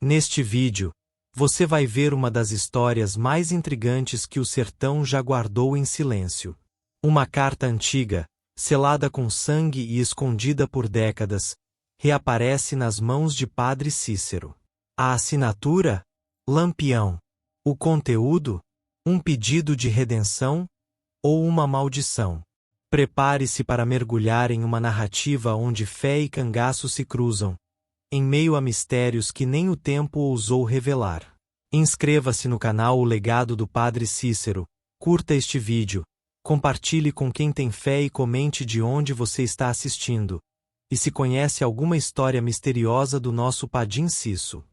Neste vídeo, você vai ver uma das histórias mais intrigantes que o sertão já guardou em silêncio. Uma carta antiga, selada com sangue e escondida por décadas, reaparece nas mãos de Padre Cícero. A assinatura? Lampião. O conteúdo? Um pedido de redenção ou uma maldição? Prepare-se para mergulhar em uma narrativa onde fé e cangaço se cruzam, em meio a mistérios que nem o tempo ousou revelar. Inscreva-se no canal O Legado do Padre Cícero, curta este vídeo, compartilhe com quem tem fé e comente de onde você está assistindo, e se conhece alguma história misteriosa do nosso Padim Cisso.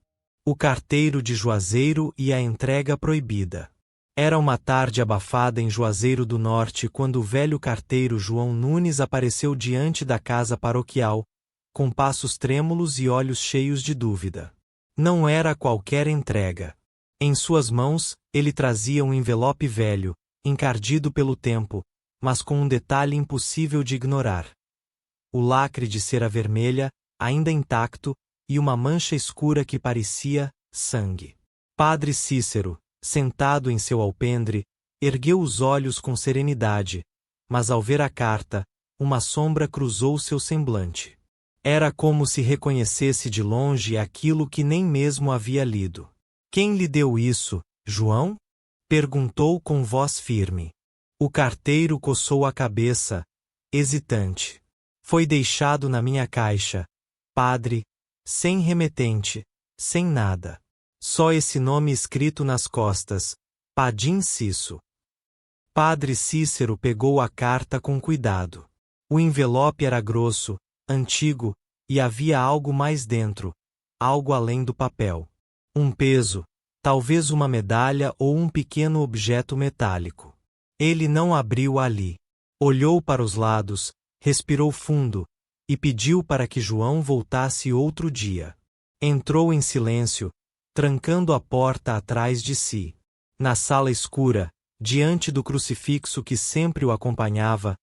O carteiro de Juazeiro e a entrega proibida. Era uma tarde abafada em Juazeiro do Norte quando o velho carteiro João Nunes apareceu diante da casa paroquial, com passos trêmulos e olhos cheios de dúvida. Não era qualquer entrega. Em suas mãos, ele trazia um envelope velho, encardido pelo tempo, mas com um detalhe impossível de ignorar. O lacre de cera vermelha, ainda intacto, e uma mancha escura que parecia sangue. Padre Cícero, sentado em seu alpendre, ergueu os olhos com serenidade, mas ao ver a carta, uma sombra cruzou seu semblante. Era como se reconhecesse de longe aquilo que nem mesmo havia lido. Quem lhe deu isso, João? Perguntou com voz firme. O carteiro coçou a cabeça, hesitante. Foi deixado na minha caixa, padre, sem remetente, sem nada. Só esse nome escrito nas costas, Padim Cisso. Padre Cícero pegou a carta com cuidado. O envelope era grosso, antigo, e havia algo mais dentro, algo além do papel. Um peso, talvez uma medalha ou um pequeno objeto metálico. Ele não abriu ali. Olhou para os lados, respirou fundo, e pediu para que João voltasse outro dia. Entrou em silêncio, trancando a porta atrás de si. Na sala escura, diante do crucifixo que sempre o acompanhava,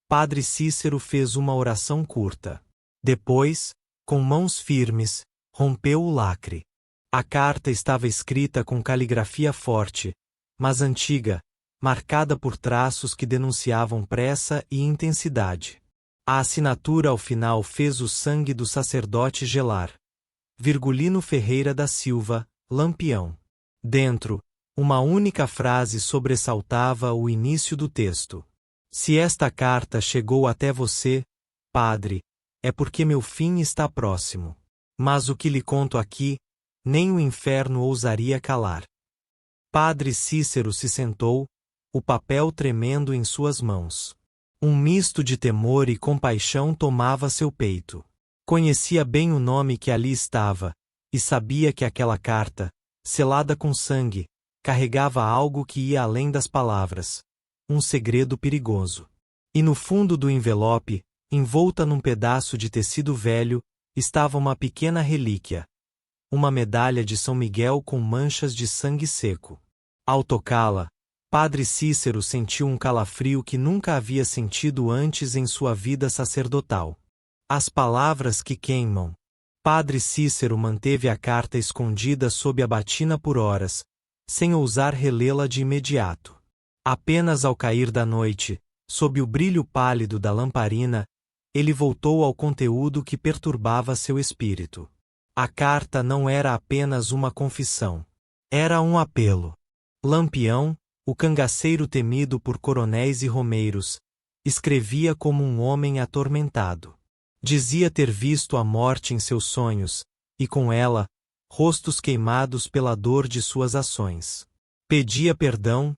Padre Cícero fez uma oração curta. Depois, com mãos firmes, rompeu o lacre. A carta estava escrita com caligrafia forte, mas antiga, marcada por traços que denunciavam pressa e intensidade. A assinatura ao final fez o sangue do sacerdote gelar. Virgulino Ferreira da Silva, Lampião. Dentro, uma única frase sobressaltava o início do texto. Se esta carta chegou até você, padre, é porque meu fim está próximo. Mas o que lhe conto aqui, nem o inferno ousaria calar. Padre Cícero se sentou, o papel tremendo em suas mãos. Um misto de temor e compaixão tomava seu peito. Conhecia bem o nome que ali estava, e sabia que aquela carta, selada com sangue, carregava algo que ia além das palavras. Um segredo perigoso. E no fundo do envelope, envolta num pedaço de tecido velho, estava uma pequena relíquia. Uma medalha de São Miguel com manchas de sangue seco. Ao tocá-la, Padre Cícero sentiu um calafrio que nunca havia sentido antes em sua vida sacerdotal. As palavras que queimam. Padre Cícero manteve a carta escondida sob a batina por horas, sem ousar relê-la de imediato. Apenas ao cair da noite, sob o brilho pálido da lamparina, ele voltou ao conteúdo que perturbava seu espírito. A carta não era apenas uma confissão. Era um apelo. Lampião, o cangaceiro temido por coronéis e romeiros, escrevia como um homem atormentado. Dizia ter visto a morte em seus sonhos, e com ela, rostos queimados pela dor de suas ações. Pedia perdão,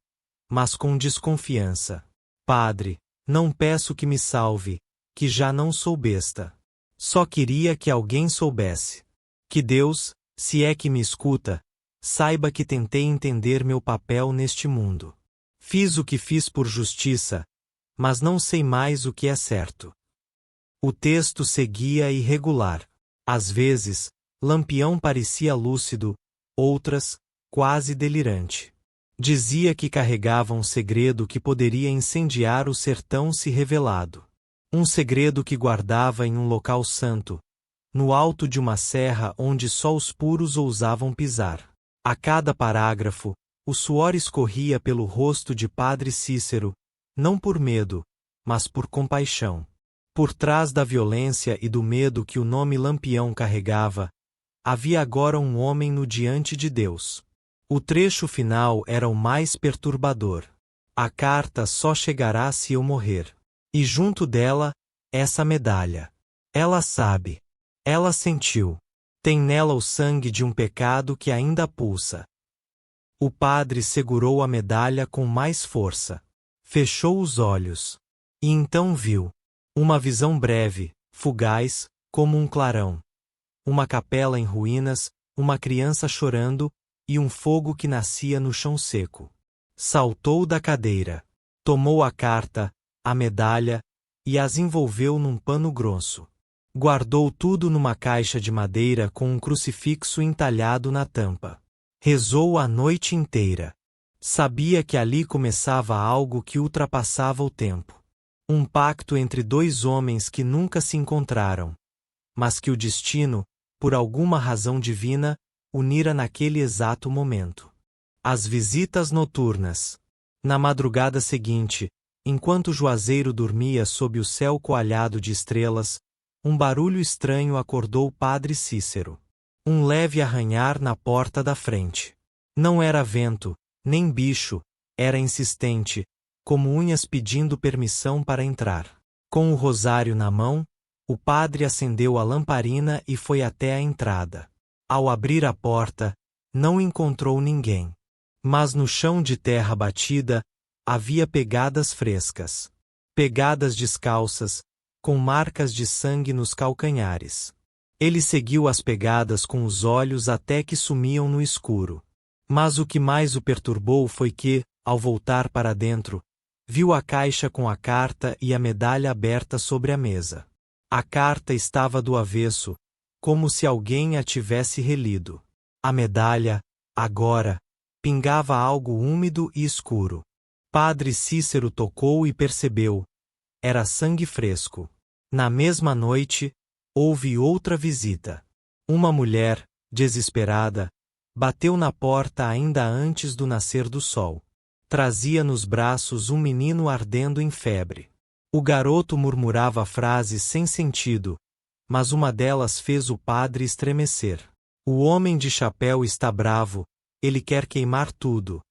mas com desconfiança. Padre, não peço que me salve, que já não sou besta. Só queria que alguém soubesse. Que Deus, se é que me escuta, saiba que tentei entender meu papel neste mundo. Fiz o que fiz por justiça, mas não sei mais o que é certo. O texto seguia irregular. Às vezes, Lampião parecia lúcido, outras, quase delirante. Dizia que carregava um segredo que poderia incendiar o sertão se revelado. Um segredo que guardava em um local santo, no alto de uma serra onde só os puros ousavam pisar. A cada parágrafo, o suor escorria pelo rosto de Padre Cícero, não por medo, mas por compaixão. Por trás da violência e do medo que o nome Lampião carregava, havia agora um homem no diante de Deus. O trecho final era o mais perturbador. A carta só chegará se eu morrer. E junto dela, essa medalha. Ela sabe. Ela sentiu. Tem nela o sangue de um pecado que ainda pulsa. O padre segurou a medalha com mais força. Fechou os olhos. E então viu. Uma visão breve, fugaz, como um clarão. Uma capela em ruínas, uma criança chorando, e um fogo que nascia no chão seco. Saltou da cadeira. Tomou a carta, a medalha, e as envolveu num pano grosso. Guardou tudo numa caixa de madeira com um crucifixo entalhado na tampa. Rezou a noite inteira. Sabia que ali começava algo que ultrapassava o tempo. Um pacto entre dois homens que nunca se encontraram, mas que o destino, por alguma razão divina, unira naquele exato momento. As visitas noturnas. Na madrugada seguinte, enquanto Juazeiro dormia sob o céu coalhado de estrelas, um barulho estranho acordou Padre Cícero. Um leve arranhar na porta da frente. Não era vento, nem bicho, era insistente, como unhas pedindo permissão para entrar. Com o rosário na mão, o padre acendeu a lamparina e foi até a entrada. Ao abrir a porta, não encontrou ninguém. Mas no chão de terra batida, havia pegadas frescas. Pegadas descalças, com marcas de sangue nos calcanhares. Ele seguiu as pegadas com os olhos até que sumiam no escuro. Mas o que mais o perturbou foi que, ao voltar para dentro, viu a caixa com a carta e a medalha aberta sobre a mesa. A carta estava do avesso, como se alguém a tivesse relido. A medalha, agora, pingava algo úmido e escuro. Padre Cícero tocou e percebeu. Era sangue fresco. Na mesma noite, houve outra visita. Uma mulher, desesperada, bateu na porta ainda antes do nascer do sol. Trazia nos braços um menino ardendo em febre. O garoto murmurava frases sem sentido, mas uma delas fez o padre estremecer. O homem de chapéu está bravo, ele quer queimar tudo.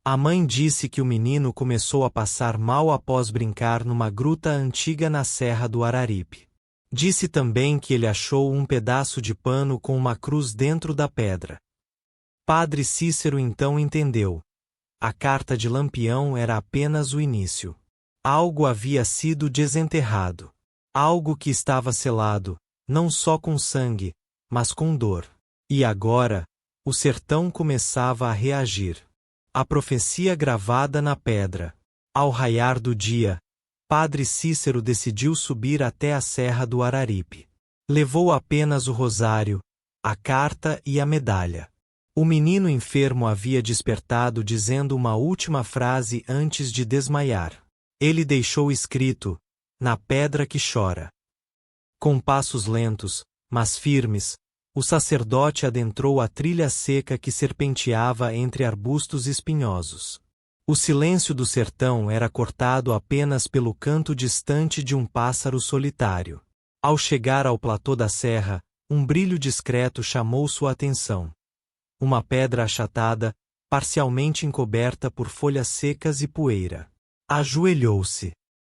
A mãe disse que o menino começou a passar mal após brincar numa gruta antiga na Serra do Araripe. Disse também que ele achou um pedaço de pano com uma cruz dentro da pedra. Padre Cícero então entendeu. A carta de Lampião era apenas o início. Algo havia sido desenterrado. Algo que estava selado, não só com sangue, mas com dor. E agora, o sertão começava a reagir. A profecia gravada na pedra. Ao raiar do dia, Padre Cícero decidiu subir até a Serra do Araripe. Levou apenas o rosário, a carta e a medalha. O menino enfermo havia despertado dizendo uma última frase antes de desmaiar. Ele deixou escrito, na pedra que chora. Com passos lentos, mas firmes, o sacerdote adentrou a trilha seca que serpenteava entre arbustos espinhosos. O silêncio do sertão era cortado apenas pelo canto distante de um pássaro solitário. Ao chegar ao platô da serra, um brilho discreto chamou sua atenção. Uma pedra achatada, parcialmente encoberta por folhas secas e poeira. Ajoelhou-se.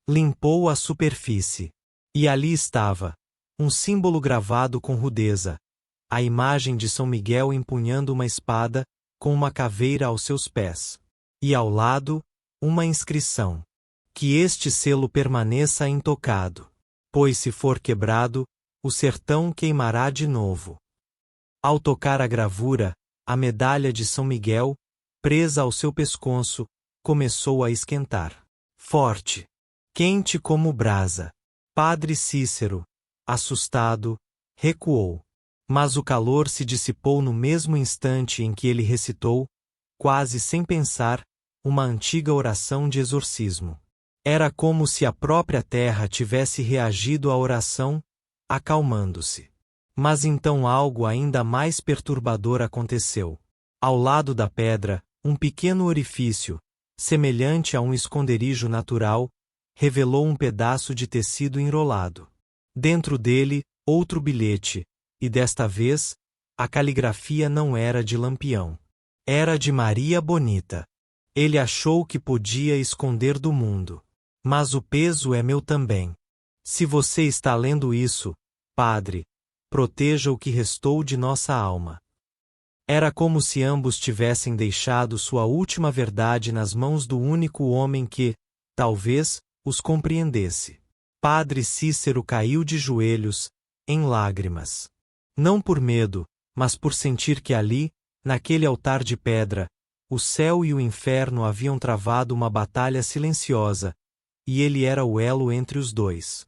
Limpou a superfície. E ali estava, um símbolo gravado com rudeza. A imagem de São Miguel empunhando uma espada, com uma caveira aos seus pés. E ao lado, uma inscrição. Que este selo permaneça intocado. Pois se for quebrado, o sertão queimará de novo. Ao tocar a gravura, a medalha de São Miguel, presa ao seu pescoço, começou a esquentar. Forte. Quente como brasa. Padre Cícero, assustado, recuou. Mas o calor se dissipou no mesmo instante em que ele recitou, quase sem pensar, uma antiga oração de exorcismo. Era como se a própria terra tivesse reagido à oração, acalmando-se. Mas então algo ainda mais perturbador aconteceu. Ao lado da pedra, um pequeno orifício, semelhante a um esconderijo natural, revelou um pedaço de tecido enrolado. Dentro dele, outro bilhete, e desta vez, a caligrafia não era de Lampião. Era de Maria Bonita. Ele achou que podia esconder do mundo. Mas o peso é meu também. Se você está lendo isso, padre, proteja o que restou de nossa alma. Era como se ambos tivessem deixado sua última verdade nas mãos do único homem que, talvez, os compreendesse. Padre Cícero caiu de joelhos, em lágrimas. Não por medo, mas por sentir que ali, naquele altar de pedra, o céu e o inferno haviam travado uma batalha silenciosa, e ele era o elo entre os dois.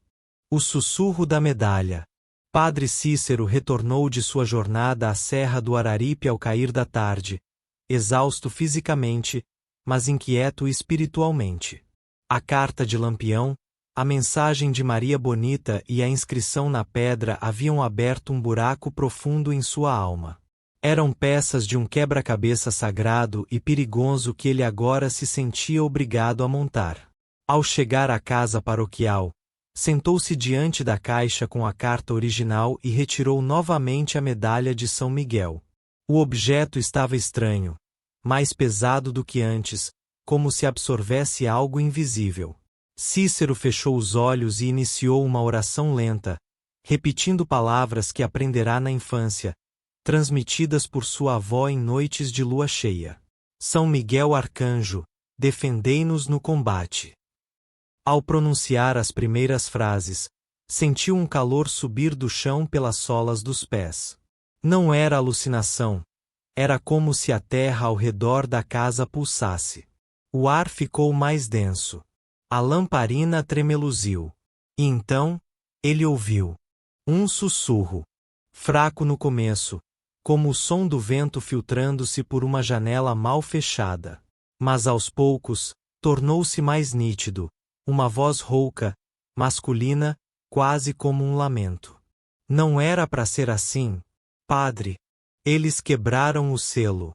O sussurro da medalha. Padre Cícero retornou de sua jornada à Serra do Araripe ao cair da tarde, exausto fisicamente, mas inquieto espiritualmente. A carta de Lampião, a mensagem de Maria Bonita e a inscrição na pedra haviam aberto um buraco profundo em sua alma. Eram peças de um quebra-cabeça sagrado e perigoso que ele agora se sentia obrigado a montar. Ao chegar à casa paroquial, sentou-se diante da caixa com a carta original e retirou novamente a medalha de São Miguel. O objeto estava estranho, mais pesado do que antes, como se absorvesse algo invisível. Cícero fechou os olhos e iniciou uma oração lenta, repetindo palavras que aprenderá na infância, transmitidas por sua avó em noites de lua cheia. São Miguel Arcanjo, defendei-nos no combate. Ao pronunciar as primeiras frases, sentiu um calor subir do chão pelas solas dos pés. Não era alucinação. Era como se a terra ao redor da casa pulsasse. O ar ficou mais denso. A lamparina tremeluziu. E então, ele ouviu um sussurro, fraco no começo, como o som do vento filtrando-se por uma janela mal fechada. Mas aos poucos, tornou-se mais nítido. Uma voz rouca, masculina, quase como um lamento. Não era para ser assim, padre. Eles quebraram o selo.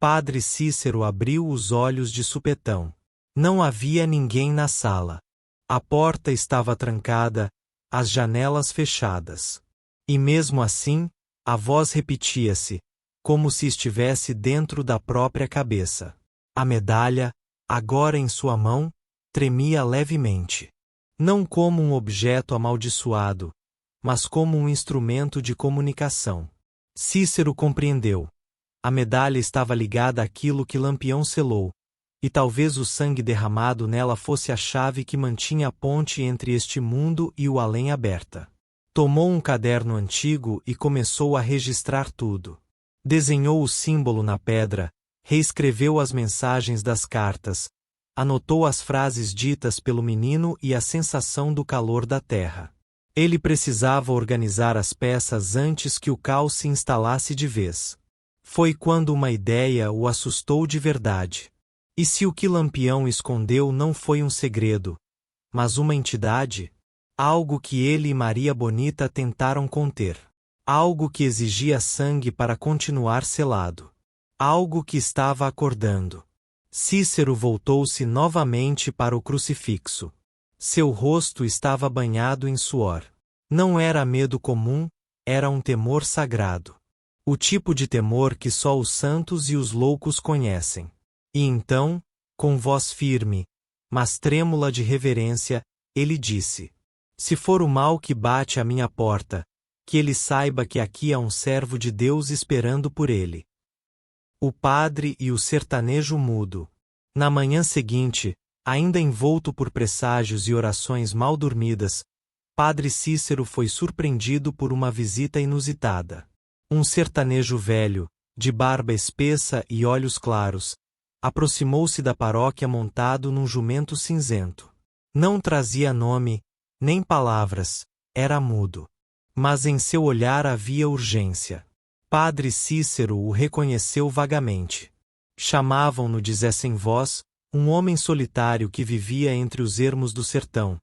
Padre Cícero abriu os olhos de supetão. Não havia ninguém na sala. A porta estava trancada, as janelas fechadas. E mesmo assim, a voz repetia-se, como se estivesse dentro da própria cabeça. A medalha, agora em sua mão, tremia levemente. Não como um objeto amaldiçoado, mas como um instrumento de comunicação. Cícero compreendeu. A medalha estava ligada àquilo que Lampião selou, e talvez o sangue derramado nela fosse a chave que mantinha a ponte entre este mundo e o além aberta. Tomou um caderno antigo e começou a registrar tudo. Desenhou o símbolo na pedra, reescreveu as mensagens das cartas, anotou as frases ditas pelo menino e a sensação do calor da terra. Ele precisava organizar as peças antes que o caos se instalasse de vez. Foi quando uma ideia o assustou de verdade. E se o que Lampião escondeu não foi um segredo, mas uma entidade? Algo que ele e Maria Bonita tentaram conter. Algo que exigia sangue para continuar selado. Algo que estava acordando. Cícero voltou-se novamente para o crucifixo. Seu rosto estava banhado em suor. Não era medo comum, era um temor sagrado. O tipo de temor que só os santos e os loucos conhecem. E então, com voz firme, mas trêmula de reverência, ele disse: Se for o mal que bate à minha porta, que ele saiba que aqui há um servo de Deus esperando por ele. O padre e o sertanejo mudo. Na manhã seguinte, ainda envolto por presságios e orações mal dormidas, Padre Cícero foi surpreendido por uma visita inusitada. Um sertanejo velho, de barba espessa e olhos claros, aproximou-se da paróquia montado num jumento cinzento. Não trazia nome, nem palavras, era mudo. Mas em seu olhar havia urgência. Padre Cícero o reconheceu vagamente. Chamavam-no de Zé Sem Voz, um homem solitário que vivia entre os ermos do sertão,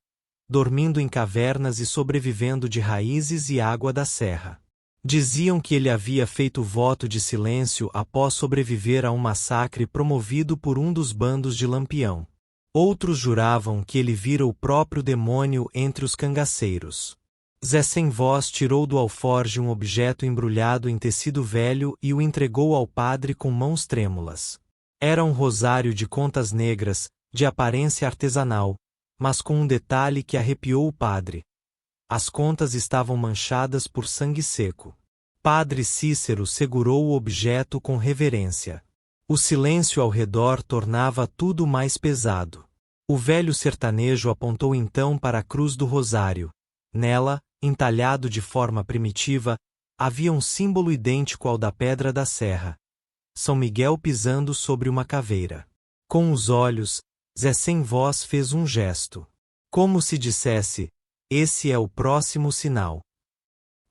dormindo em cavernas e sobrevivendo de raízes e água da serra. Diziam que ele havia feito voto de silêncio após sobreviver a um massacre promovido por um dos bandos de Lampião. Outros juravam que ele vira o próprio demônio entre os cangaceiros. Zé Sem Voz tirou do alforje um objeto embrulhado em tecido velho e o entregou ao padre com mãos trêmulas. Era um rosário de contas negras, de aparência artesanal, mas com um detalhe que arrepiou o padre. As contas estavam manchadas por sangue seco. Padre Cícero segurou o objeto com reverência. O silêncio ao redor tornava tudo mais pesado. O velho sertanejo apontou então para a cruz do rosário. Nela, entalhado de forma primitiva, havia um símbolo idêntico ao da Pedra da Serra. São Miguel pisando sobre uma caveira. Com os olhos, Zé Sem Voz fez um gesto. Como se dissesse: esse é o próximo sinal.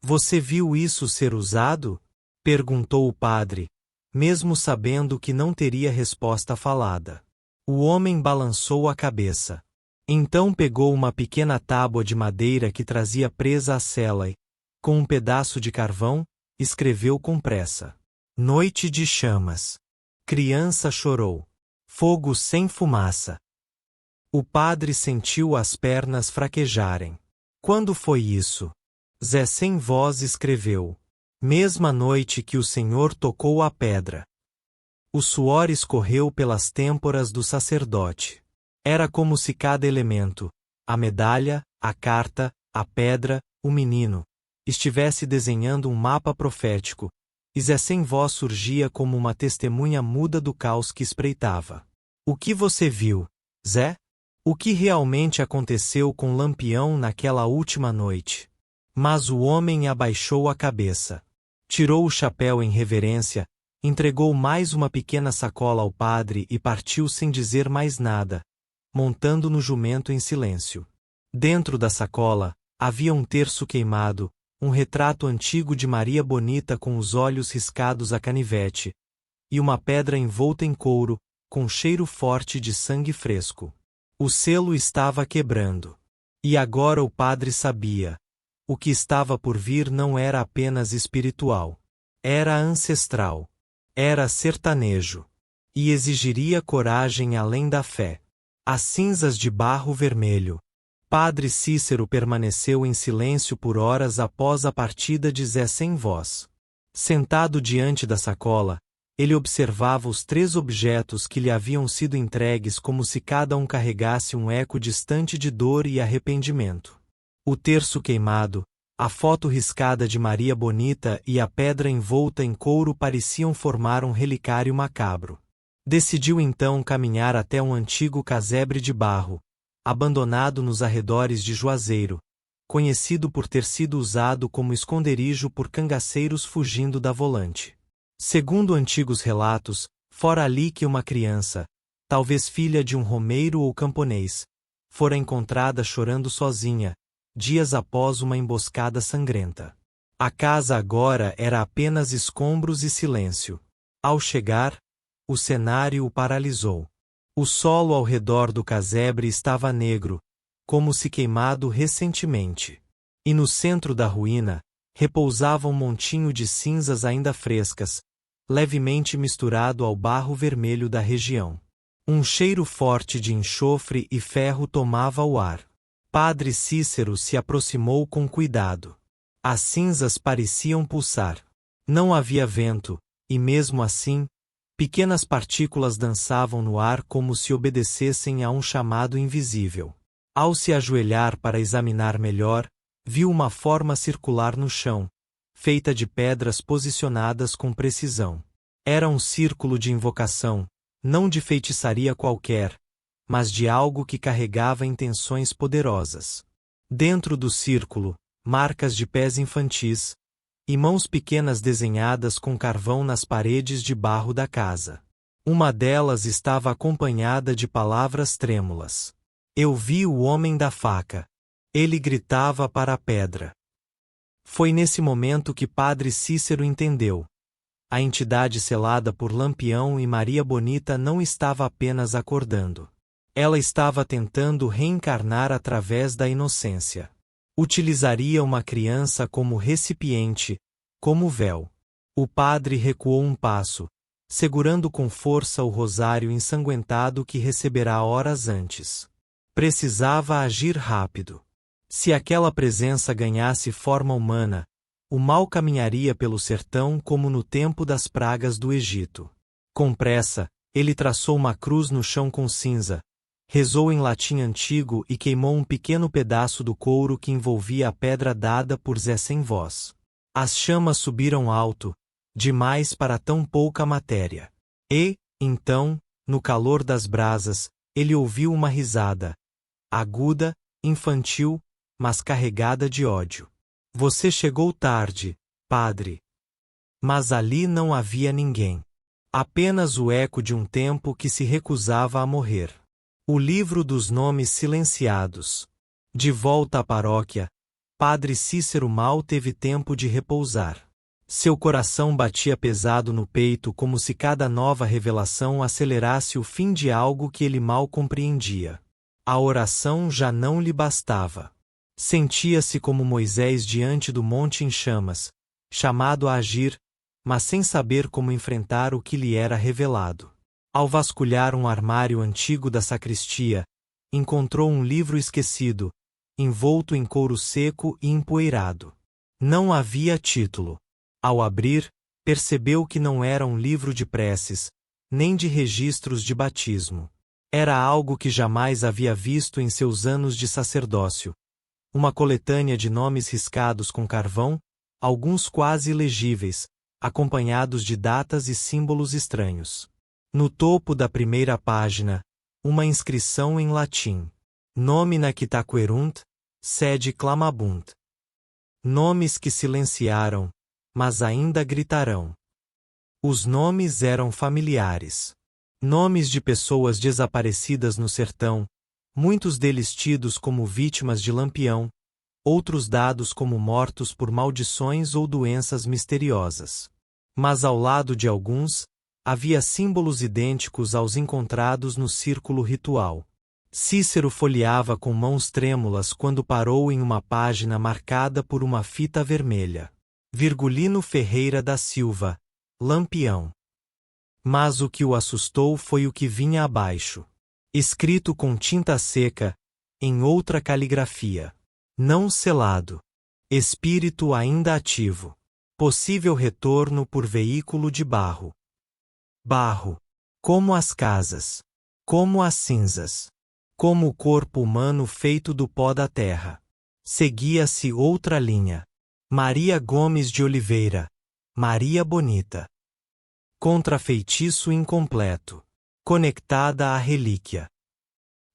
Você viu isso ser usado? Perguntou o padre, mesmo sabendo que não teria resposta falada. O homem balançou a cabeça. Então pegou uma pequena tábua de madeira que trazia presa à sela e, com um pedaço de carvão, escreveu com pressa: Noite de chamas. Criança chorou. Fogo sem fumaça. O padre sentiu as pernas fraquejarem. Quando foi isso? Zé Sem Voz escreveu: mesma noite que o Senhor tocou a pedra. O suor escorreu pelas têmporas do sacerdote. Era como se cada elemento, a medalha, a carta, a pedra, o menino, estivesse desenhando um mapa profético, e Zé Sem Voz surgia como uma testemunha muda do caos que espreitava. O que você viu, Zé? O que realmente aconteceu com Lampião naquela última noite? Mas o homem abaixou a cabeça. Tirou o chapéu em reverência, entregou mais uma pequena sacola ao padre e partiu sem dizer mais nada, montando no jumento em silêncio. Dentro da sacola, havia um terço queimado, um retrato antigo de Maria Bonita com os olhos riscados a canivete, e uma pedra envolta em couro, com cheiro forte de sangue fresco. O selo estava quebrando. E agora o padre sabia. O que estava por vir não era apenas espiritual. Era ancestral. Era sertanejo. E exigiria coragem além da fé. As cinzas de barro vermelho. Padre Cícero permaneceu em silêncio por horas após a partida de Zé Sem Voz. Sentado diante da sacola, ele observava os 3 objetos que lhe haviam sido entregues como se cada um carregasse um eco distante de dor e arrependimento. O terço queimado, a foto riscada de Maria Bonita e a pedra envolta em couro pareciam formar um relicário macabro. Decidiu então caminhar até um antigo casebre de barro, abandonado nos arredores de Juazeiro, conhecido por ter sido usado como esconderijo por cangaceiros fugindo da volante. Segundo antigos relatos, fora ali que uma criança, talvez filha de um romeiro ou camponês, fora encontrada chorando sozinha, dias após uma emboscada sangrenta. A casa agora era apenas escombros e silêncio. Ao chegar, o cenário o paralisou. O solo ao redor do casebre estava negro, como se queimado recentemente. E no centro da ruína, repousava um montinho de cinzas ainda frescas, levemente misturado ao barro vermelho da região. Um cheiro forte de enxofre e ferro tomava o ar. Padre Cícero se aproximou com cuidado. As cinzas pareciam pulsar. Não havia vento, e mesmo assim, pequenas partículas dançavam no ar como se obedecessem a um chamado invisível. Ao se ajoelhar para examinar melhor, viu uma forma circular no chão, feita de pedras posicionadas com precisão. Era um círculo de invocação, não de feitiçaria qualquer, mas de algo que carregava intenções poderosas. Dentro do círculo, marcas de pés infantis, e mãos pequenas desenhadas com carvão nas paredes de barro da casa. Uma delas estava acompanhada de palavras trêmulas. Eu vi o homem da faca. Ele gritava para a pedra. Foi nesse momento que Padre Cícero entendeu. A entidade selada por Lampião e Maria Bonita não estava apenas acordando. Ela estava tentando reencarnar através da inocência. Utilizaria uma criança como recipiente, como véu. O padre recuou um passo, segurando com força o rosário ensanguentado que receberá horas antes. Precisava agir rápido. Se aquela presença ganhasse forma humana, o mal caminharia pelo sertão como no tempo das pragas do Egito. Com pressa, ele traçou uma cruz no chão com cinza, rezou em latim antigo e queimou um pequeno pedaço do couro que envolvia a pedra dada por Zé sem voz. As chamas subiram alto, demais para tão pouca matéria. E, então, no calor das brasas, ele ouviu uma risada, aguda, infantil, mas carregada de ódio. Você chegou tarde, padre. Mas ali não havia ninguém. Apenas o eco de um tempo que se recusava a morrer. O livro dos nomes silenciados. De volta à paróquia, padre Cícero mal teve tempo de repousar. Seu coração batia pesado no peito como se cada nova revelação acelerasse o fim de algo que ele mal compreendia. A oração já não lhe bastava. Sentia-se como Moisés diante do monte em chamas, chamado a agir, mas sem saber como enfrentar o que lhe era revelado. Ao vasculhar um armário antigo da sacristia, encontrou um livro esquecido, envolto em couro seco e empoeirado. Não havia título. Ao abrir, percebeu que não era um livro de preces, nem de registros de batismo. Era algo que jamais havia visto em seus anos de sacerdócio. Uma coletânea de nomes riscados com carvão, alguns quase ilegíveis, acompanhados de datas e símbolos estranhos. No topo da primeira página, uma inscrição em latim. Nomina quitaquerunt, sed clamabunt. Nomes que silenciaram, mas ainda gritarão. Os nomes eram familiares. Nomes de pessoas desaparecidas no sertão, muitos deles tidos como vítimas de Lampião, outros dados como mortos por maldições ou doenças misteriosas. Mas ao lado de alguns, havia símbolos idênticos aos encontrados no círculo ritual. Cícero folheava com mãos trêmulas quando parou em uma página marcada por uma fita vermelha. Virgulino Ferreira da Silva, Lampião. Mas o que o assustou foi o que vinha abaixo. Escrito com tinta seca, em outra caligrafia. Não selado. Espírito ainda ativo. Possível retorno por veículo de barro. Barro. Como as casas. Como as cinzas. Como o corpo humano feito do pó da terra. Seguia-se outra linha. Maria Gomes de Oliveira. Maria Bonita. Contrafeitiço incompleto. Conectada à relíquia.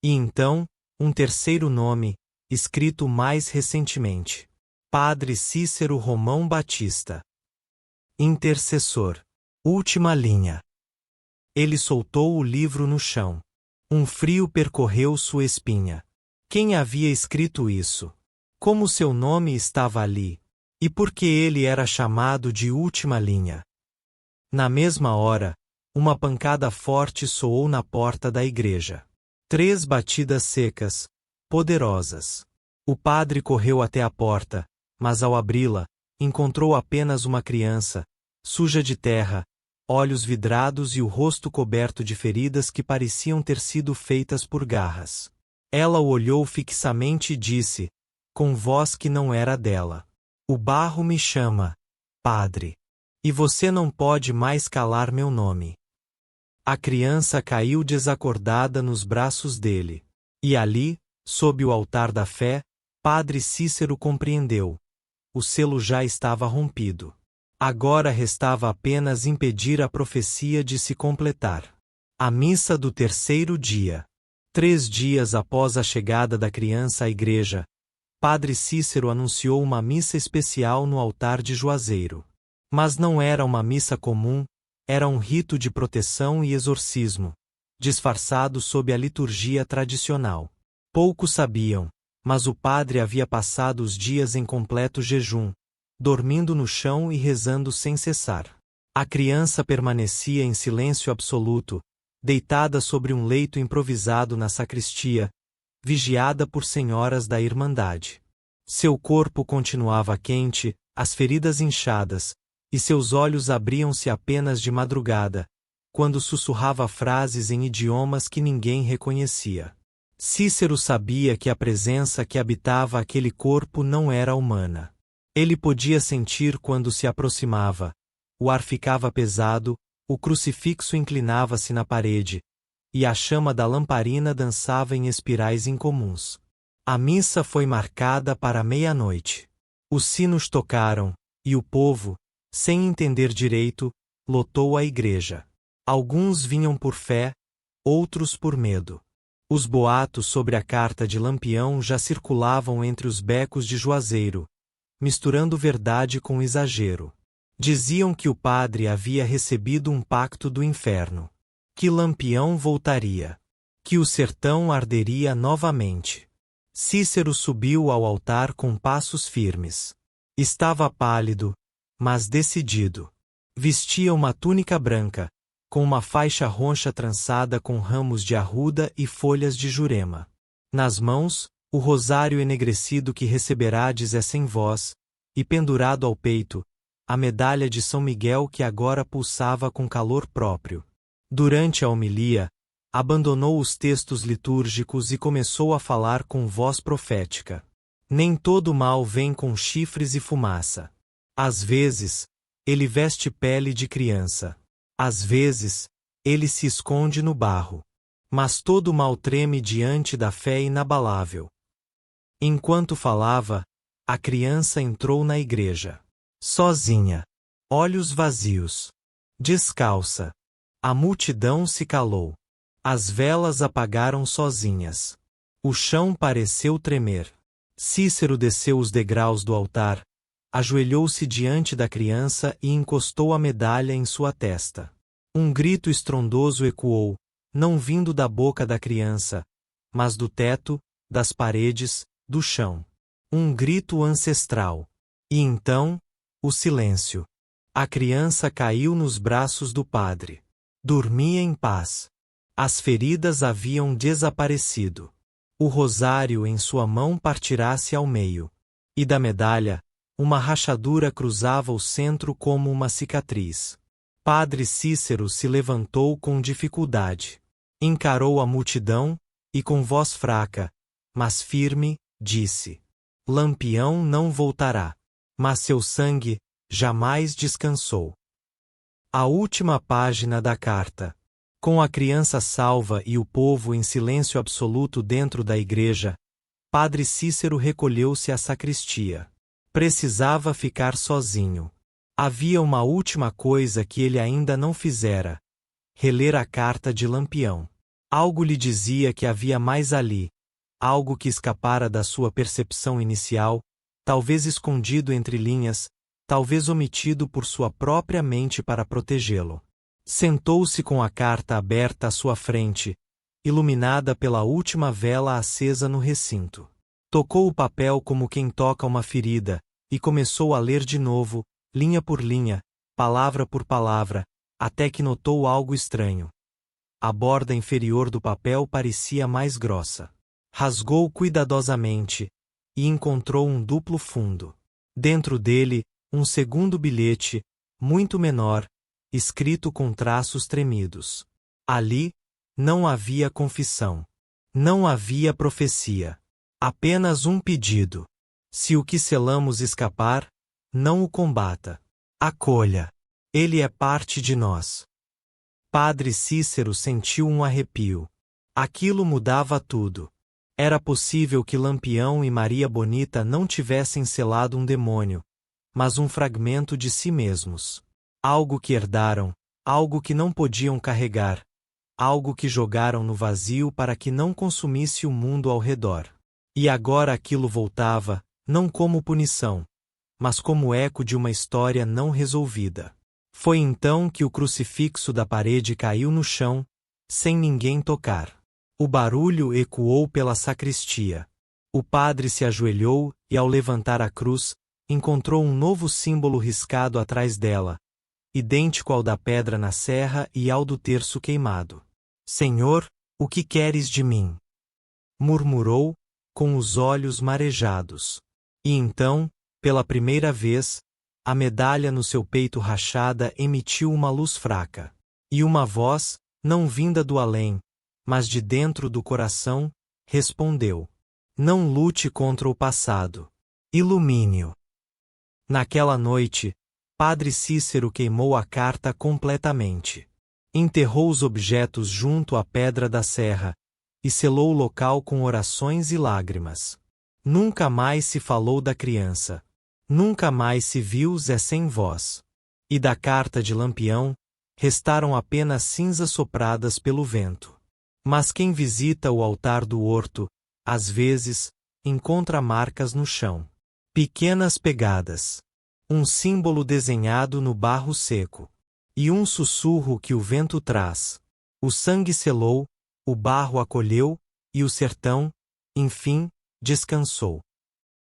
E então, um terceiro nome, escrito mais recentemente. Padre Cícero Romão Batista. Intercessor. Última linha. Ele soltou o livro no chão. Um frio percorreu sua espinha. Quem havia escrito isso? Como seu nome estava ali? E por que ele era chamado de última linha? Na mesma hora, uma pancada forte soou na porta da igreja. 3 batidas secas, poderosas. O padre correu até a porta, mas ao abri-la, encontrou apenas uma criança, suja de terra, olhos vidrados e o rosto coberto de feridas que pareciam ter sido feitas por garras. Ela o olhou fixamente e disse, com voz que não era dela: "O barro me chama, padre. E você não pode mais calar meu nome." A criança caiu desacordada nos braços dele. E ali, sob o altar da fé, padre Cícero compreendeu. O selo já estava rompido. Agora restava apenas impedir a profecia de se completar. A missa do terceiro dia. 3 dias após a chegada da criança à igreja, padre Cícero anunciou uma missa especial no altar de Juazeiro. Mas não era uma missa comum, era um rito de proteção e exorcismo, disfarçado sob a liturgia tradicional. Poucos sabiam, mas o padre havia passado os dias em completo jejum, dormindo no chão e rezando sem cessar. A criança permanecia em silêncio absoluto, deitada sobre um leito improvisado na sacristia, vigiada por senhoras da Irmandade. Seu corpo continuava quente, as feridas inchadas, e seus olhos abriam-se apenas de madrugada, quando sussurrava frases em idiomas que ninguém reconhecia. Cícero sabia que a presença que habitava aquele corpo não era humana. Ele podia sentir quando se aproximava. O ar ficava pesado, o crucifixo inclinava-se na parede, e a chama da lamparina dançava em espirais incomuns. A missa foi marcada para 00:30. Os sinos tocaram, e o povo, sem entender direito, lotou a igreja. Alguns vinham por fé, outros por medo. Os boatos sobre a carta de Lampião já circulavam entre os becos de Juazeiro, misturando verdade com exagero. Diziam que o padre havia recebido um pacto do inferno, que Lampião voltaria, que o sertão arderia novamente. Cícero subiu ao altar com passos firmes. Estava pálido, mas decidido. Vestia uma túnica branca, com uma faixa roncha trançada com ramos de arruda e folhas de jurema. Nas mãos, o rosário enegrecido que receberades é sem vós, e pendurado ao peito, a medalha de São Miguel que agora pulsava com calor próprio. Durante a homilia, abandonou os textos litúrgicos e começou a falar com voz profética. Nem todo mal vem com chifres e fumaça. Às vezes, ele veste pele de criança. Às vezes, ele se esconde no barro. Mas todo mal treme diante da fé inabalável. Enquanto falava, a criança entrou na igreja. Sozinha. Olhos vazios. Descalça. A multidão se calou. As velas apagaram sozinhas. O chão pareceu tremer. Cícero desceu os degraus do altar, ajoelhou-se diante da criança e encostou a medalha em sua testa. Um grito estrondoso ecoou, não vindo da boca da criança, mas do teto, das paredes, do chão. Um grito ancestral. E então, o silêncio. A criança caiu nos braços do padre. Dormia em paz. As feridas haviam desaparecido. O rosário em sua mão partirá-se ao meio. E da medalha, uma rachadura cruzava o centro como uma cicatriz. Padre Cícero se levantou com dificuldade. Encarou a multidão, e com voz fraca, mas firme, disse: Lampião não voltará. Mas seu sangue jamais descansou. A última página da carta. Com a criança salva e o povo em silêncio absoluto dentro da igreja, Padre Cícero recolheu-se à sacristia. Precisava ficar sozinho. Havia uma última coisa que ele ainda não fizera: reler a carta de Lampião. Algo lhe dizia que havia mais ali, algo que escapara da sua percepção inicial, talvez escondido entre linhas, talvez omitido por sua própria mente para protegê-lo. Sentou-se com a carta aberta à sua frente, iluminada pela última vela acesa no recinto. Tocou o papel como quem toca uma ferida, e começou a ler de novo, linha por linha, palavra por palavra, até que notou algo estranho. A borda inferior do papel parecia mais grossa. Rasgou cuidadosamente, e encontrou um duplo fundo. Dentro dele, um segundo bilhete, muito menor, escrito com traços tremidos. Ali, não havia confissão. Não havia profecia. Apenas um pedido. Se o que selamos escapar, não o combata. Acolha. Ele é parte de nós. Padre Cícero sentiu um arrepio. Aquilo mudava tudo. Era possível que Lampião e Maria Bonita não tivessem selado um demônio, mas um fragmento de si mesmos. Algo que herdaram, algo que não podiam carregar, algo que jogaram no vazio para que não consumisse o mundo ao redor. E agora aquilo voltava, não como punição, mas como eco de uma história não resolvida. Foi então que o crucifixo da parede caiu no chão, sem ninguém tocar. O barulho ecoou pela sacristia. O padre se ajoelhou e, ao levantar a cruz, encontrou um novo símbolo riscado atrás dela, idêntico ao da pedra na serra e ao do terço queimado. Senhor, o que queres de mim? Murmurou, com os olhos marejados. E então, pela primeira vez, a medalha no seu peito rachada emitiu uma luz fraca. E uma voz, não vinda do além, mas de dentro do coração, respondeu: Não lute contra o passado. Ilumine-o. Naquela noite, Padre Cícero queimou a carta completamente. Enterrou os objetos junto à pedra da serra, e selou o local com orações e lágrimas. Nunca mais se falou da criança. Nunca mais se viu Zé sem voz. E da carta de Lampião, restaram apenas cinzas sopradas pelo vento. Mas quem visita o altar do horto, às vezes, encontra marcas no chão. Pequenas pegadas. Um símbolo desenhado no barro seco. E um sussurro que o vento traz. O sangue selou, o barro acolheu, e o sertão, enfim, descansou.